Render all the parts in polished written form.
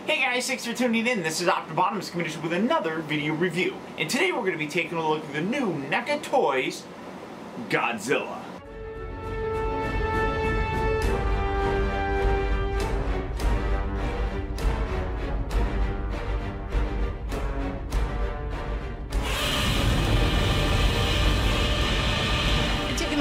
Hey guys, thanks for tuning in. This is Optibotimus coming to you with another video review. And today we're going to be taking a look at the new NECA Toys Godzilla.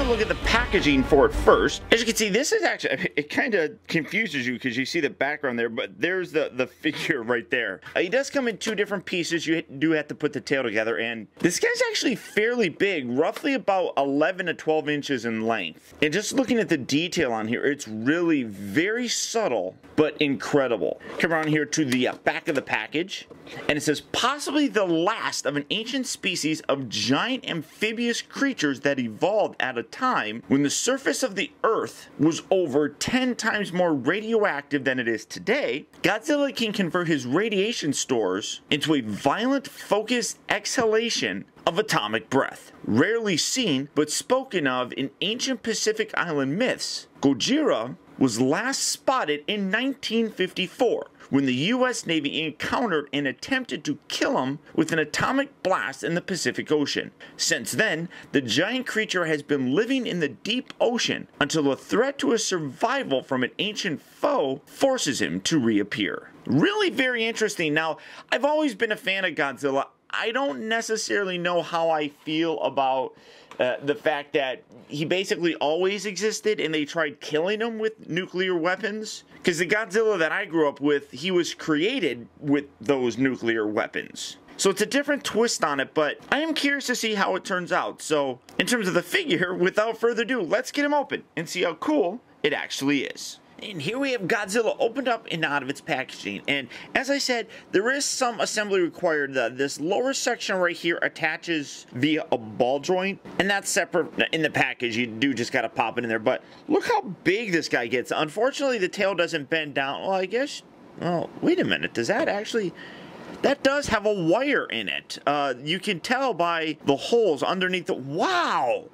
Look at the packaging for it first. As you can see, this is actually, it kind of confuses you because you see the background there, but there's the figure right there. He does come in two different pieces. You do have to put the tail together, and this guy's actually fairly big, roughly about 11 to 12 inches in length. And just looking at the detail on here, it's really very subtle, but incredible. Come around here to the back of the package, and it says, possibly the last of an ancient species of giant amphibious creatures that evolved at a time when the surface of the Earth was over 10 times more radioactive than it is today. Godzilla can convert his radiation stores into a violent, focused exhalation of atomic breath. Rarely seen, but spoken of in ancient Pacific Island myths, Godzilla was last spotted in 1954 when the U.S. Navy encountered and attempted to kill him with an atomic blast in the Pacific Ocean. Since then, the giant creature has been living in the deep ocean until a threat to his survival from an ancient foe forces him to reappear. Really very interesting. Now, I've always been a fan of Godzilla. I don't necessarily know how I feel about the fact that he basically always existed and they tried killing him with nuclear weapons. Because the Godzilla that I grew up with, he was created with those nuclear weapons. So it's a different twist on it, but I am curious to see how it turns out. So in terms of the figure, without further ado, let's get him open and see how cool it actually is. And here we have Godzilla opened up and out of its packaging. And as I said, there is some assembly required. This lower section right here attaches via a ball joint, and that's separate in the package. You do just gotta pop it in there. But look how big this guy gets. Unfortunately, the tail doesn't bend down. Well, I guess, oh, wait a minute. Does that actually... That does have a wire in it. You can tell by the holes underneath the... Wow!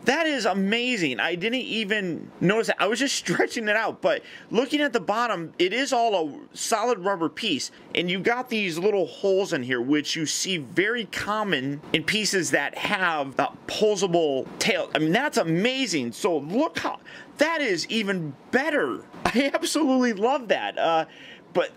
That is amazing. I didn't even notice that. I was just stretching it out, but looking at the bottom, it is all a solid rubber piece, and you got these little holes in here, which you see very common in pieces that have a posable tail. I mean, that's amazing. So look how, that is even better. I absolutely love that. But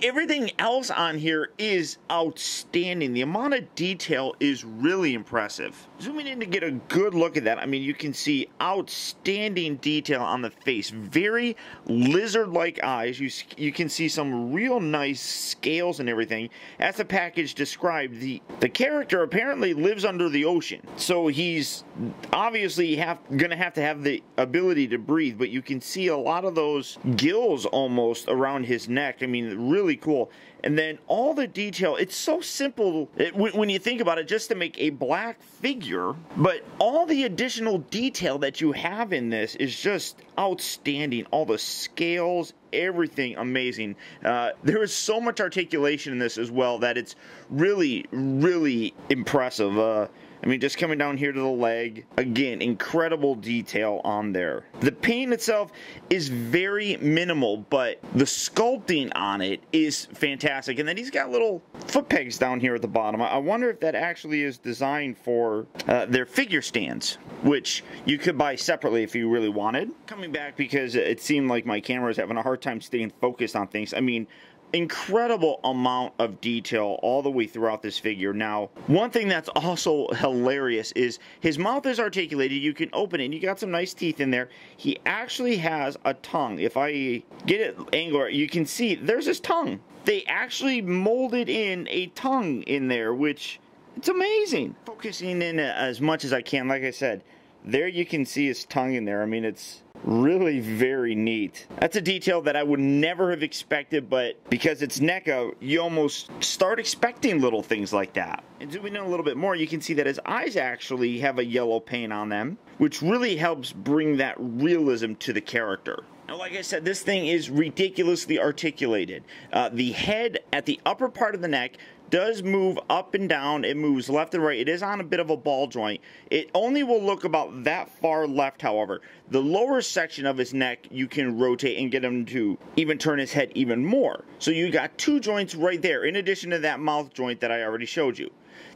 everything else on here is outstanding. The amount of detail is really impressive. Zooming in to get a good look at that, I mean, you can see outstanding detail on the face. Very lizard-like eyes. You can see some real nice scales and everything. As the package described, the character apparently lives under the ocean. So he's obviously gonna have to have the ability to breathe, but you can see a lot of those gills almost around his neck. I mean, really cool. And then all the detail, it's so simple when you think about it, just to make a black figure, but all the additional detail that you have in this is just outstanding. All the scales, everything amazing. There is so much articulation in this as well that it's really, really impressive. I mean, just coming down here to the leg, again, incredible detail on there. The paint itself is very minimal, but the sculpting on it is fantastic. And then he's got little foot pegs down here at the bottom. I wonder if that actually is designed for their figure stands, which you could buy separately if you really wanted. Coming back because it seemed like my camera is having a hard time staying focused on things. I mean, incredible amount of detail all the way throughout this figure. Now, one thing that's also hilarious is his mouth is articulated. You can open it, and you got some nice teeth in there. He actually has a tongue. If I get it angled, you can see there's his tongue. They actually molded in a tongue in there, which it's amazing. Focusing in as much as I can, like I said, there you can see his tongue in there. I mean, it's really very neat. That's a detail that I would never have expected, but because it's NECA, you almost start expecting little things like that. And zooming in a little bit more, you can see that his eyes actually have a yellow paint on them, which really helps bring that realism to the character. Now, like I said, this thing is ridiculously articulated. The head at the upper part of the neck does move up and down. It moves left and right. It is on a bit of a ball joint. It only will look about that far left, however. The lower section of his neck, you can rotate and get him to even turn his head even more. So you got two joints right there, in addition to that mouth joint that I already showed you.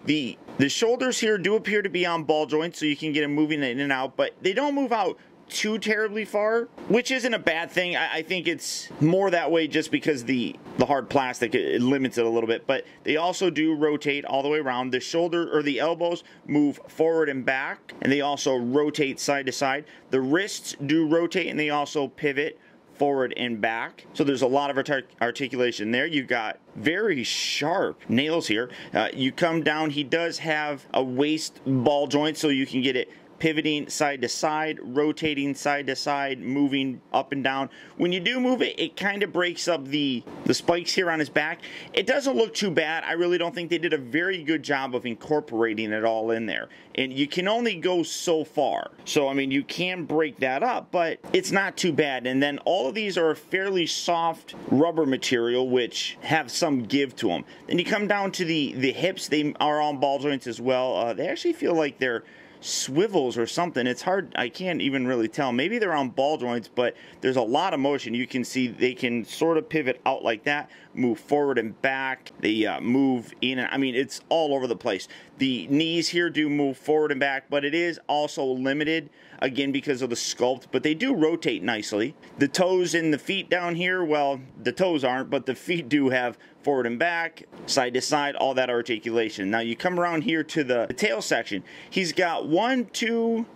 The shoulders here do appear to be on ball joints, so you can get him moving in and out, but they don't move out too terribly far, which isn't a bad thing. I think it's more that way just because the hard plastic, it limits it a little bit, but they also do rotate all the way around. The shoulder or the elbows move forward and back, and they also rotate side to side. The wrists do rotate, and they also pivot forward and back. So there's a lot of articulation there. You've got very sharp nails here. You come down, he does have a waist ball joint, so you can get it pivoting side to side, rotating side to side, moving up and down. When you do move it, it kind of breaks up the spikes here on his back. It doesn't look too bad. I really don't think they did a very good job of incorporating it all in there. And you can only go so far. So, I mean, you can break that up, but it's not too bad. And then all of these are a fairly soft rubber material, which have some give to them. Then you come down to the hips. They are on ball joints as well. They actually feel like they're swivels or something. It's hard, I can't even really tell. Maybe they're on ball joints, but there's a lot of motion. You can see they can sort of pivot out like that, move forward and back. They move in and I mean, it's all over the place. The knees here do move forward and back, but it is also limited, again, because of the sculpt, but they do rotate nicely. The toes and the feet down here, well, the toes aren't, but the feet do have forward and back, side to side, all that articulation. Now you come around here to the tail section. He's got 1, 2,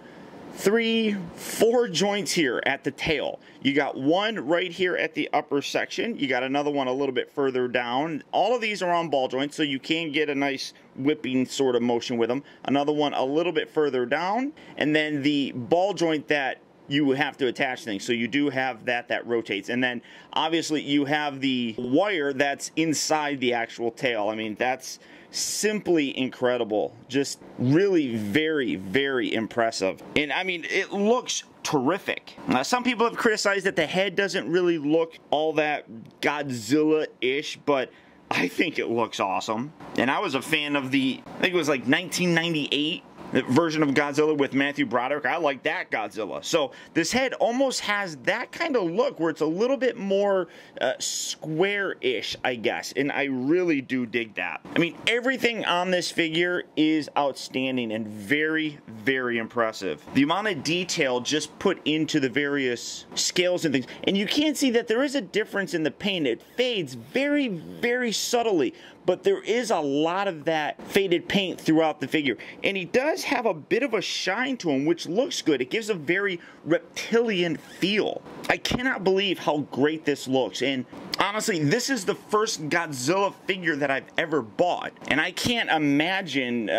3, 4 joints here at the tail. You got one right here at the upper section. You got another one a little bit further down. All of these are on ball joints, so you can get a nice whipping sort of motion with them. Another one a little bit further down, and then the ball joint that you have to attach things. So you do have that rotates. And then obviously you have the wire that's inside the actual tail. I mean, that's simply incredible. Just really very, very impressive. And I mean, it looks terrific. Some people have criticized that the head doesn't really look all that Godzilla-ish, but I think it looks awesome. And I was a fan of the, I think it was like 1998 version of Godzilla with Matthew Broderick. I like that Godzilla. So this head almost has that kind of look where it's a little bit more square-ish, I guess. And I really do dig that. I mean, everything on this figure is outstanding and very, very impressive. The amount of detail just put into the various scales and things. And you can see that there is a difference in the paint. It fades very, very subtly, but there is a lot of that faded paint throughout the figure. And he does have a bit of a shine to him, which looks good. It gives a very reptilian feel. I cannot believe how great this looks. And honestly, this is the first Godzilla figure that I've ever bought. And I can't imagine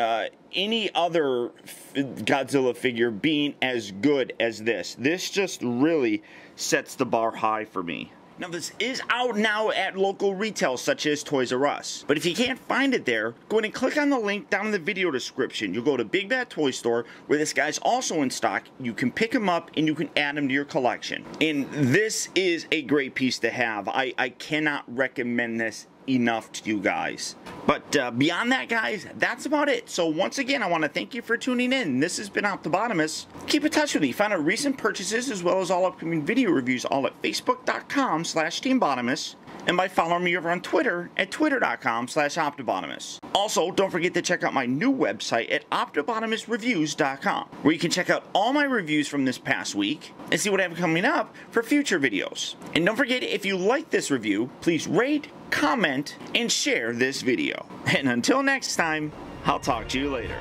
any other Godzilla figure being as good as this. This just really sets the bar high for me. Now, this is out now at local retail such as Toys R Us. But if you can't find it there, go ahead and click on the link down in the video description. You'll go to Big Bad Toy Store, where this guy's also in stock. You can pick him up and you can add him to your collection. And this is a great piece to have. I cannot recommend this enough to you guys. But beyond that, guys, that's about it. So once again, I want to thank you for tuning in. This has been Optibotimus. Keep in touch with me. Find out recent purchases as well as all upcoming video reviews all at facebook.com/teambotimus and by following me over on Twitter at twitter.com/optibotimus. Also, don't forget to check out my new website at optibotimusreviews.com, where you can check out all my reviews from this past week and see what I have coming up for future videos. And don't forget, if you like this review, please rate, comment, and share this video. And until next time, I'll talk to you later.